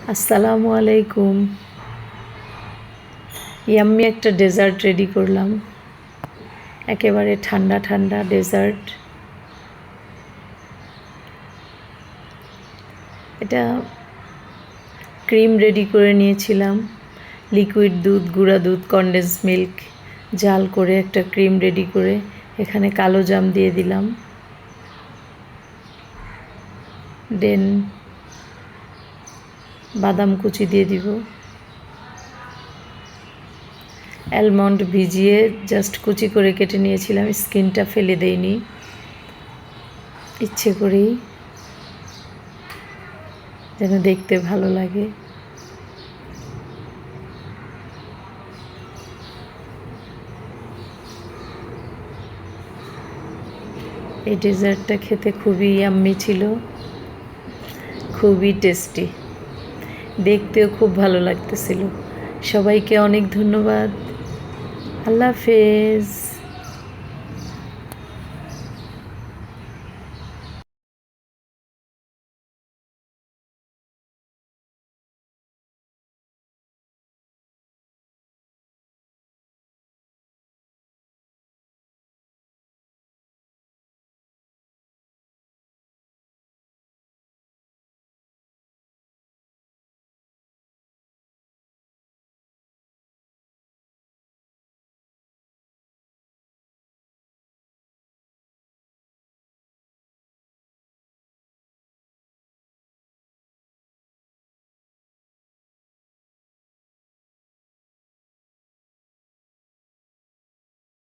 আসসালামু আলাইকুম। ইয়াম্মি একটা ডেজার্ট রেডি করলাম, একেবারে ঠান্ডা ঠান্ডা ডেজার্ট। এটা ক্রিম রেডি করে নিয়েছিলাম, লিকুইড দুধ, গুঁড়া দুধ, কনডেন্স মিল্ক জাল করে একটা ক্রিম রেডি করে এখানে কালো জাম দিয়ে দিলাম, দেন বাদাম কুচি দিয়ে দিব, অ্যালমন্ড ভিজিয়ে জাস্ট কুচি করে কেটে নিয়েছিলাম, স্কিনটা ফেলে দেইনি ইচ্ছে করেই, যেন দেখতে ভালো লাগে। এই ডেজার্টটা খেতে খুবই ইয়াম্মি ছিল, খুবই টেস্টি, দেখতেও খুব ভালো লাগতেছিল। সবাইকে অনেক ধন্যবাদ। আল্লাহ হাফেজ।